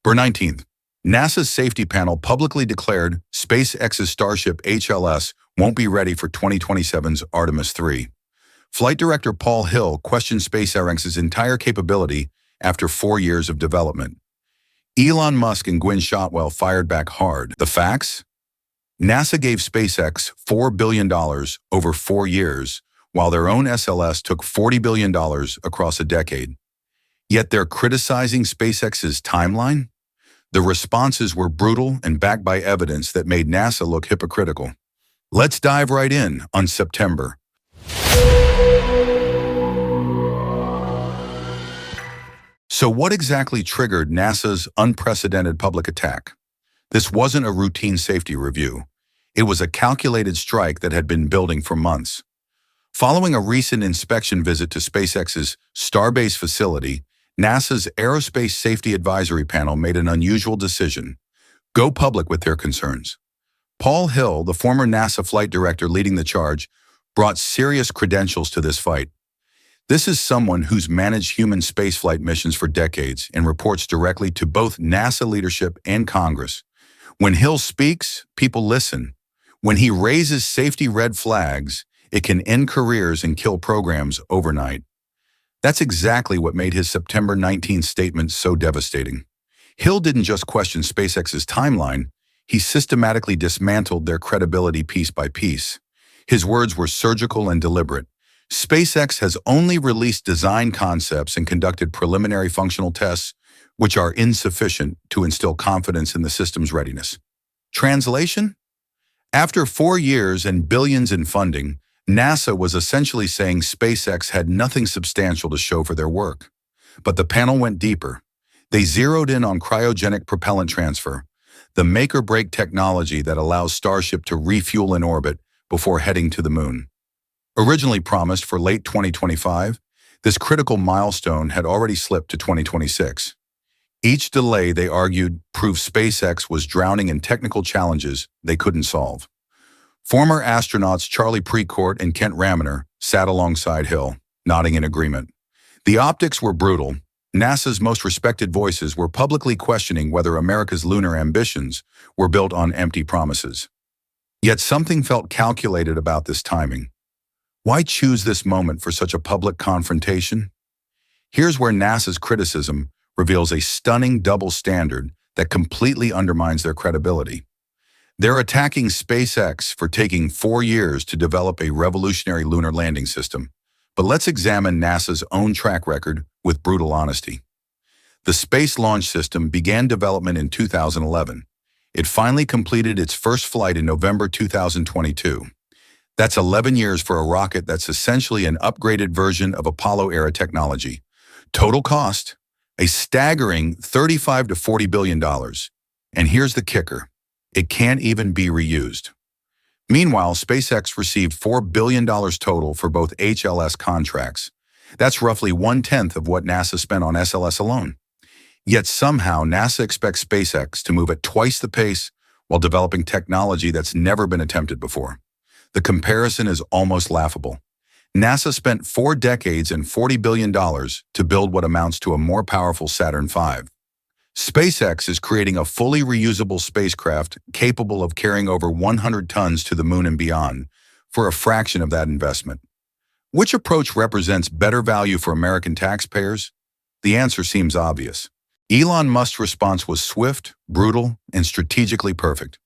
For 19th, NASA's safety panel publicly declared SpaceX's Starship HLS won't be ready for 2027's Artemis 3. Flight Director Paul Hill questioned SpaceX's entire capability after 4 years of development. Elon Musk and Shotwell fired back hard. The facts? NASA gave SpaceX $4 billion over 4 years, while their own SLS took $40 billion across a decade. Yet they're criticizing SpaceX's timeline? The responses were brutal and backed by evidence that made NASA look hypocritical. Let's dive right in on September. So what exactly triggered NASA's unprecedented public attack? This wasn't a routine safety review. It was a calculated strike that had been building for months. Following a recent inspection visit to SpaceX's Starbase facility, NASA's Aerospace Safety Advisory Panel made an unusual decision: go public with their concerns. Paul Hill, the former NASA flight director leading the charge, brought serious credentials to this fight. This is someone who's managed human spaceflight missions for decades and reports directly to both NASA leadership and Congress. When Hill speaks, people listen. When he raises safety red flags, it can end careers and kill programs overnight. That's exactly what made his September 19th statement so devastating. Hill didn't just question SpaceX's timeline, he systematically dismantled their credibility piece by piece. His words were surgical and deliberate. SpaceX has only released design concepts and conducted preliminary functional tests, which are insufficient to instill confidence in the system's readiness. Translation? After 4 years and billions in funding, NASA was essentially saying SpaceX had nothing substantial to show for their work. But the panel went deeper. They zeroed in on cryogenic propellant transfer, the make-or-break technology that allows Starship to refuel in orbit before heading to the moon. Originally promised for late 2025, this critical milestone had already slipped to 2026. Each delay, they argued, proved SpaceX was drowning in technical challenges they couldn't solve. Former astronauts Charlie Precourt and Kent Raminer sat alongside Hill, nodding in agreement. The optics were brutal. NASA's most respected voices were publicly questioning whether America's lunar ambitions were built on empty promises. Yet something felt calculated about this timing. Why choose this moment for such a public confrontation? Here's where NASA's criticism reveals a stunning double standard that completely undermines their credibility. They're attacking SpaceX for taking 4 years to develop a revolutionary lunar landing system. But let's examine NASA's own track record with brutal honesty. The Space Launch System began development in 2011. It finally completed its first flight in November 2022. That's 11 years for a rocket that's essentially an upgraded version of Apollo-era technology. Total cost? A staggering $35 to $40 billion. And here's the kicker: it can't even be reused. Meanwhile, SpaceX received $4 billion total for both HLS contracts. That's roughly 1/10 of what NASA spent on SLS alone. Yet somehow NASA expects SpaceX to move at twice the pace while developing technology that's never been attempted before. The comparison is almost laughable. NASA spent 4 decades and $40 billion to build what amounts to a more powerful Saturn V. SpaceX is creating a fully reusable spacecraft capable of carrying over 100 tons to the moon and beyond for a fraction of that investment. Which approach represents better value for American taxpayers? The answer seems obvious. Elon Musk's response was swift, brutal, and strategically perfect.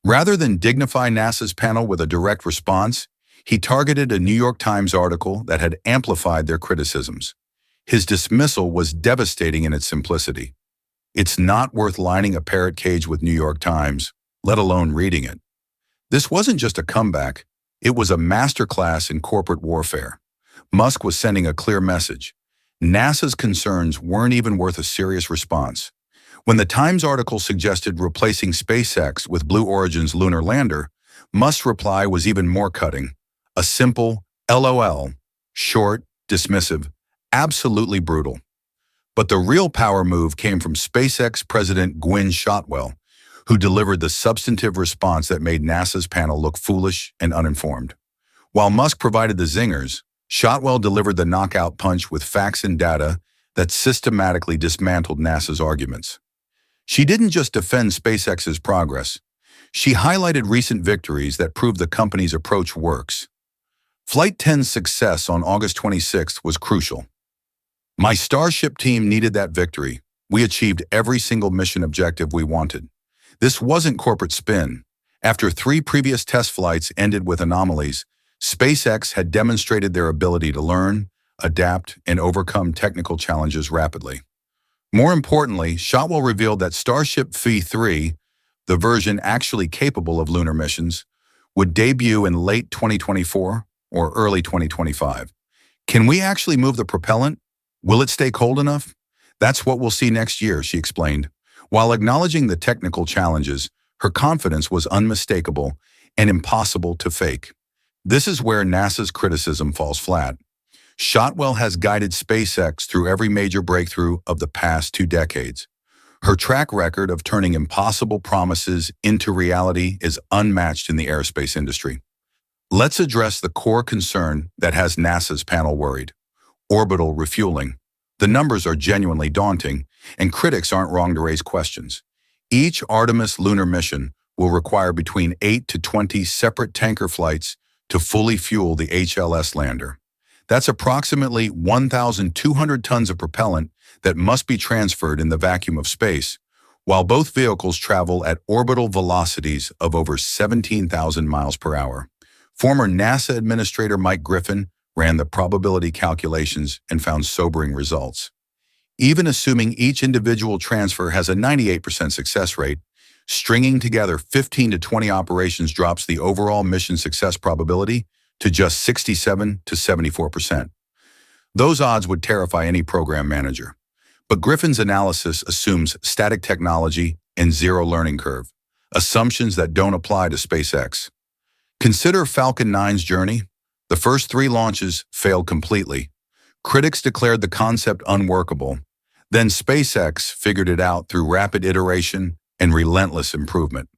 Rather than dignify NASA's panel with a direct response, he targeted a New York Times article that had amplified their criticisms. His dismissal was devastating in its simplicity. It's not worth lining a parrot cage with New York Times, let alone reading it. This wasn't just a comeback, it was a masterclass in corporate warfare. Musk was sending a clear message. NASA's concerns weren't even worth a serious response. When the Times article suggested replacing SpaceX with Blue Origin's lunar lander, Musk's reply was even more cutting. A simple LOL, short, dismissive, absolutely brutal. But the real power move came from SpaceX President Shotwell, who delivered the substantive response that made NASA's panel look foolish and uninformed. While Musk provided the zingers, Shotwell delivered the knockout punch with facts and data that systematically dismantled NASA's arguments. She didn't just defend SpaceX's progress. She highlighted recent victories that prove the company's approach works. Flight 10's success on August 26th was crucial. My Starship team needed that victory. We achieved every single mission objective we wanted. This wasn't corporate spin. After 3 previous test flights ended with anomalies, SpaceX had demonstrated their ability to learn, adapt, and overcome technical challenges rapidly. More importantly, Shotwell revealed that Starship Feud 3, the version actually capable of lunar missions, would debut in late 2024 or early 2025. Can we actually move the propellant? Will it stay cold enough? That's what we'll see next year, she explained. While acknowledging the technical challenges, her confidence was unmistakable and impossible to fake. This is where NASA's criticism falls flat. Shotwell has guided SpaceX through every major breakthrough of the past 2 decades. Her track record of turning impossible promises into reality is unmatched in the aerospace industry. Let's address the core concern that has NASA's panel worried: orbital refueling. The numbers are genuinely daunting, and critics aren't wrong to raise questions. Each Artemis lunar mission will require between 8 to 20 separate tanker flights to fully fuel the HLS lander. That's approximately 1,200 tons of propellant that must be transferred in the vacuum of space, while both vehicles travel at orbital velocities of over 17,000 miles per hour. Former NASA Administrator Mike Griffin ran the probability calculations and found sobering results. Even assuming each individual transfer has a 98% success rate, stringing together 15 to 20 operations drops the overall mission success probability to just 67 to 74%. Those odds would terrify any program manager. But Griffin's analysis assumes static technology and zero learning curve, assumptions that don't apply to SpaceX. Consider Falcon 9's journey. The first 3 launches failed completely. Critics declared the concept unworkable. Then SpaceX figured it out through rapid iteration and relentless improvement.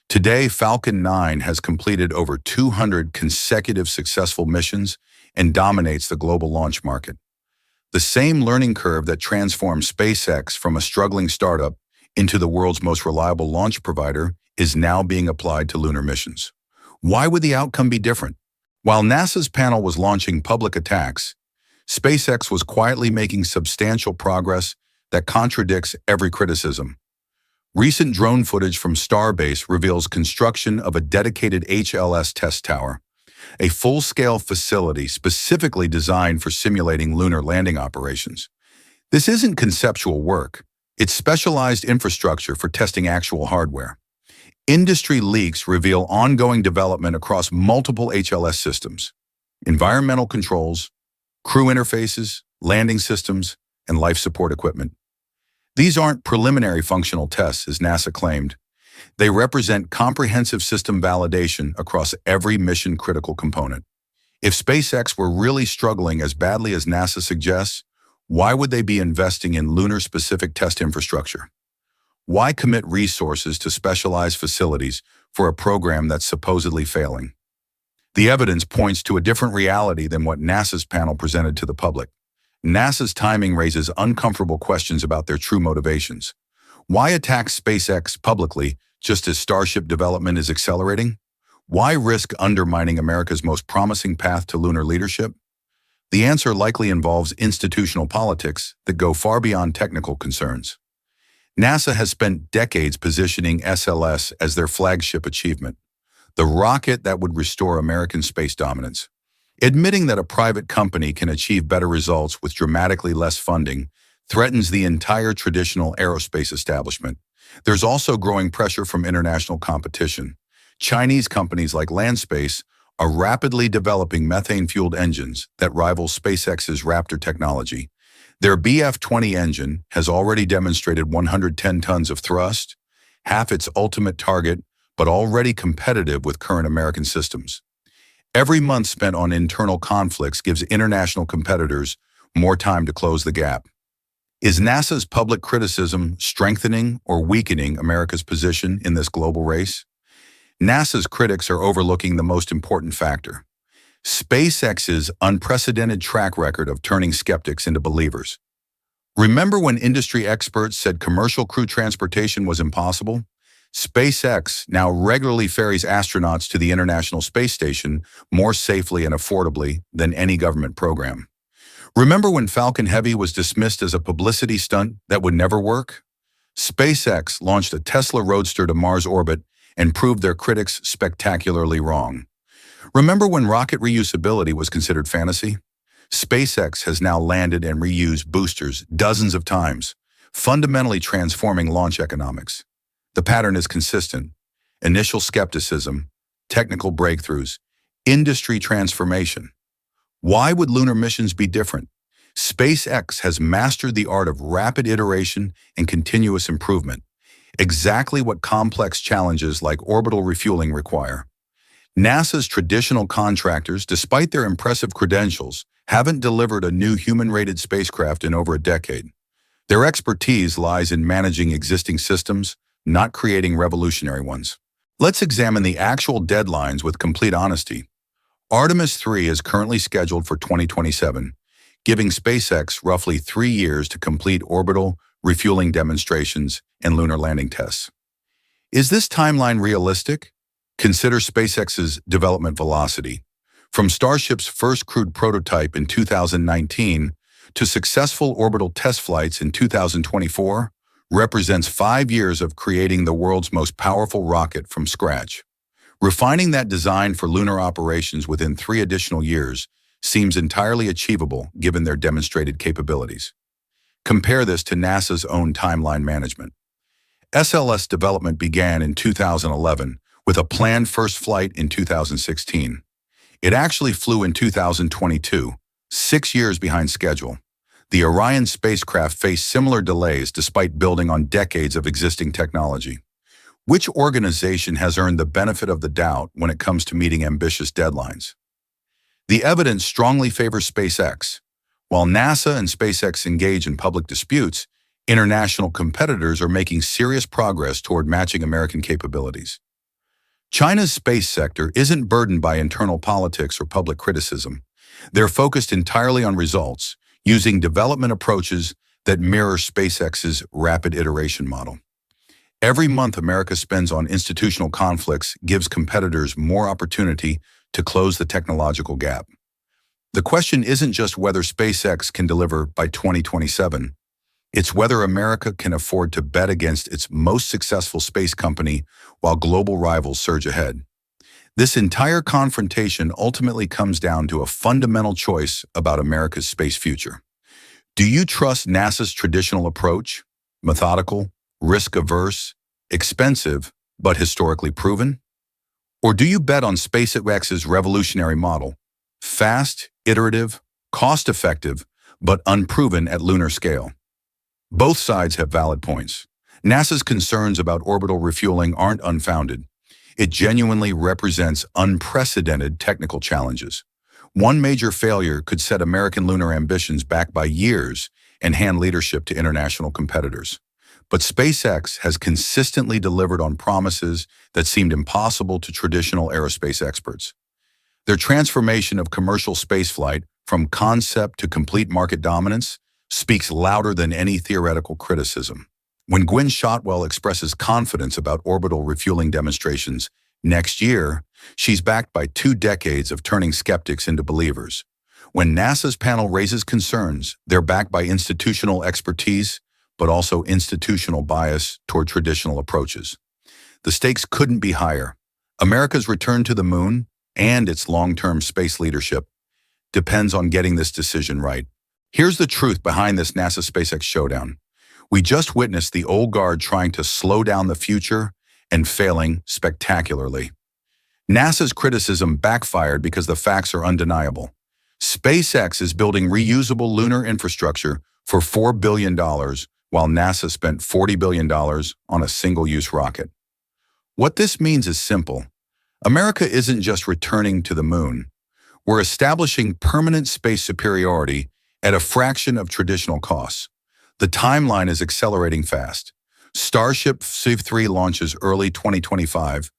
Today, Falcon 9 has completed over 200 consecutive successful missions and dominates the global launch market. The same learning curve that transformed SpaceX from a struggling startup into the world's most reliable launch provider is now being applied to lunar missions. Why would the outcome be different? While NASA's panel was launching public attacks, SpaceX was quietly making substantial progress that contradicts every criticism. Recent drone footage from Starbase reveals construction of a dedicated HLS test tower, a full-scale facility specifically designed for simulating lunar landing operations. This isn't conceptual work. It's specialized infrastructure for testing actual hardware. Industry leaks reveal ongoing development across multiple HLS systems: environmental controls, crew interfaces, landing systems, and life support equipment. These aren't preliminary functional tests, as NASA claimed. They represent comprehensive system validation across every mission-critical component. If SpaceX were really struggling as badly as NASA suggests, why would they be investing in lunar-specific test infrastructure? Why commit resources to specialized facilities for a program that's supposedly failing? The evidence points to a different reality than what NASA's panel presented to the public. NASA's timing raises uncomfortable questions about their true motivations. Why attack SpaceX publicly just as Starship development is accelerating? Why risk undermining America's most promising path to lunar leadership? The answer likely involves institutional politics that go far beyond technical concerns. NASA has spent decades positioning SLS as their flagship achievement, the rocket that would restore American space dominance. Admitting that a private company can achieve better results with dramatically less funding threatens the entire traditional aerospace establishment. There's also growing pressure from international competition. Chinese companies like Landspace are rapidly developing methane-fueled engines that rival SpaceX's Raptor technology. Their BF-20 engine has already demonstrated 110 tons of thrust, half its ultimate target, but already competitive with current American systems. Every month spent on internal conflicts gives international competitors more time to close the gap. Is NASA's public criticism strengthening or weakening America's position in this global race? NASA's critics are overlooking the most important factor: SpaceX's unprecedented track record of turning skeptics into believers. Remember when industry experts said commercial crew transportation was impossible? SpaceX now regularly ferries astronauts to the International Space Station more safely and affordably than any government program. Remember when Falcon Heavy was dismissed as a publicity stunt that would never work? SpaceX launched a Tesla Roadster to Mars orbit and proved their critics spectacularly wrong. Remember when rocket reusability was considered fantasy? SpaceX has now landed and reused boosters dozens of times, fundamentally transforming launch economics. The pattern is consistent: initial skepticism, technical breakthroughs, industry transformation. Why would lunar missions be different? SpaceX has mastered the art of rapid iteration and continuous improvement, exactly what complex challenges like orbital refueling require. NASA's traditional contractors, despite their impressive credentials, haven't delivered a new human-rated spacecraft in over a decade. Their expertise lies in managing existing systems, not creating revolutionary ones. Let's examine the actual deadlines with complete honesty. Artemis 3 is currently scheduled for 2027, giving SpaceX roughly 3 years to complete orbital, refueling demonstrations, and lunar landing tests. Is this timeline realistic? Consider SpaceX's development velocity. From Starship's first crewed prototype in 2019 to successful orbital test flights in 2024, represents 5 years of creating the world's most powerful rocket from scratch. Refining that design for lunar operations within 3 additional years seems entirely achievable given their demonstrated capabilities. Compare this to NASA's own timeline management. SLS development began in 2011 with a planned first flight in 2016. It actually flew in 2022, 6 years behind schedule. The Orion spacecraft faced similar delays despite building on decades of existing technology. Which organization has earned the benefit of the doubt when it comes to meeting ambitious deadlines? The evidence strongly favors SpaceX. While NASA and SpaceX engage in public disputes, international competitors are making serious progress toward matching American capabilities. China's space sector isn't burdened by internal politics or public criticism. They're focused entirely on results, using development approaches that mirror SpaceX's rapid iteration model. Every month America spends on institutional conflicts gives competitors more opportunity to close the technological gap. The question isn't just whether SpaceX can deliver by 2027. It's whether America can afford to bet against its most successful space company while global rivals surge ahead. This entire confrontation ultimately comes down to a fundamental choice about America's space future. Do you trust NASA's traditional approach, methodical, risk-averse, expensive, but historically proven? Or do you bet on SpaceX's revolutionary model, fast, iterative, cost-effective, but unproven at lunar scale? Both sides have valid points. NASA's concerns about orbital refueling aren't unfounded. It genuinely represents unprecedented technical challenges. One major failure could set American lunar ambitions back by years and hand leadership to international competitors. But SpaceX has consistently delivered on promises that seemed impossible to traditional aerospace experts. Their transformation of commercial spaceflight from concept to complete market dominance speaks louder than any theoretical criticism. When Shotwell expresses confidence about orbital refueling demonstrations next year, she's backed by 2 decades of turning skeptics into believers. When NASA's panel raises concerns, they're backed by institutional expertise, but also institutional bias toward traditional approaches. The stakes couldn't be higher. America's return to the moon and its long-term space leadership depends on getting this decision right. Here's the truth behind this NASA-SpaceX showdown. We just witnessed the old guard trying to slow down the future and failing spectacularly. NASA's criticism backfired because the facts are undeniable. SpaceX is building reusable lunar infrastructure for $4 billion, while NASA spent $40 billion on a single-use rocket. What this means is simple. America isn't just returning to the moon. We're establishing permanent space superiority at a fraction of traditional costs. The timeline is accelerating fast. Starship C3 launches early 2025.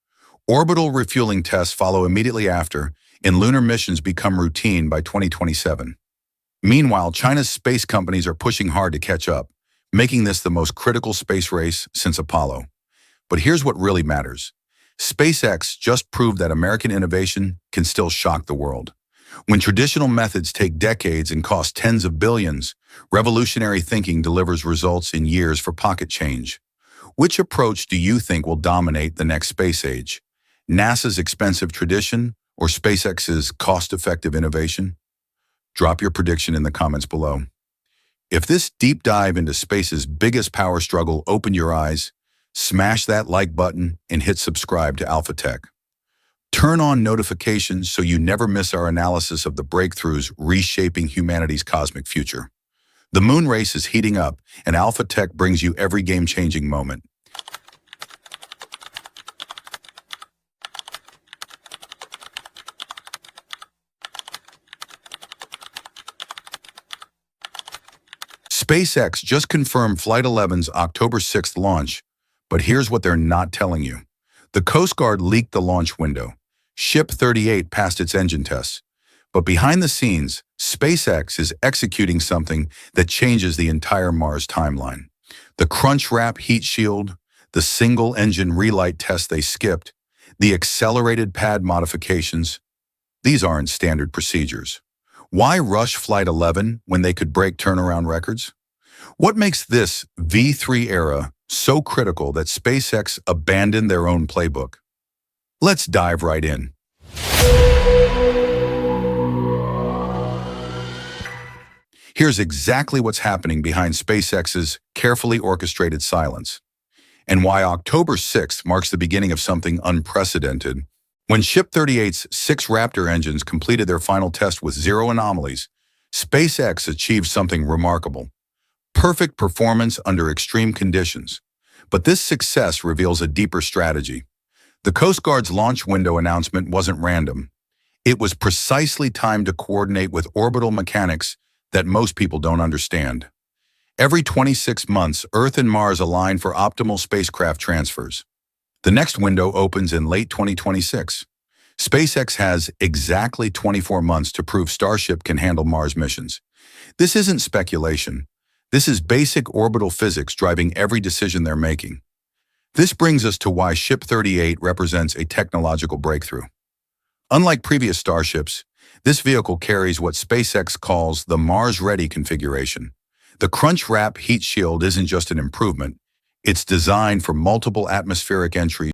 Orbital refueling tests follow immediately after, and lunar missions become routine by 2027. Meanwhile, China's space companies are pushing hard to catch up, making this the most critical space race since Apollo. But here's what really matters. SpaceX just proved that American innovation can still shock the world. When traditional methods take decades and cost tens of billions, revolutionary thinking delivers results in years for pocket change. Which approach do you think will dominate the next space age? NASA's expensive tradition or SpaceX's cost-effective innovation? Drop your prediction in the comments below. If this deep dive into space's biggest power struggle opened your eyes, smash that like button and hit subscribe to Alpha Tech. Turn on notifications so you never miss our analysis of the breakthroughs reshaping humanity's cosmic future. The moon race is heating up, and Alpha Tech brings you every game-changing moment. SpaceX just confirmed Flight 11's October 6th launch, but here's what they're not telling you. The Coast Guard leaked the launch window. Ship 38 passed its engine tests. But behind the scenes, SpaceX is executing something that changes the entire Mars timeline. The crunch wrap heat shield, the single engine relight test they skipped, the accelerated pad modifications, these aren't standard procedures. Why rush Flight 11 when they could break turnaround records? What makes this V3 era so critical that SpaceX abandoned their own playbook? Let's dive right in. Here's exactly what's happening behind SpaceX's carefully orchestrated silence, and why October 6th marks the beginning of something unprecedented. When Ship 38's 6 Raptor engines completed their final test with 0 anomalies, SpaceX achieved something remarkable. Perfect performance under extreme conditions. But this success reveals a deeper strategy. The Coast Guard's launch window announcement wasn't random. It was precisely timed to coordinate with orbital mechanics that most people don't understand. Every 26 months, Earth and Mars align for optimal spacecraft transfers. The next window opens in late 2026. SpaceX has exactly 24 months to prove Starship can handle Mars missions. This isn't speculation. This is basic orbital physics driving every decision they're making. This brings us to why Ship 38 represents a technological breakthrough. Unlike previous Starships, this vehicle carries what SpaceX calls the Mars-ready configuration. The crunch wrap heat shield isn't just an improvement. It's designed for multiple atmospheric entries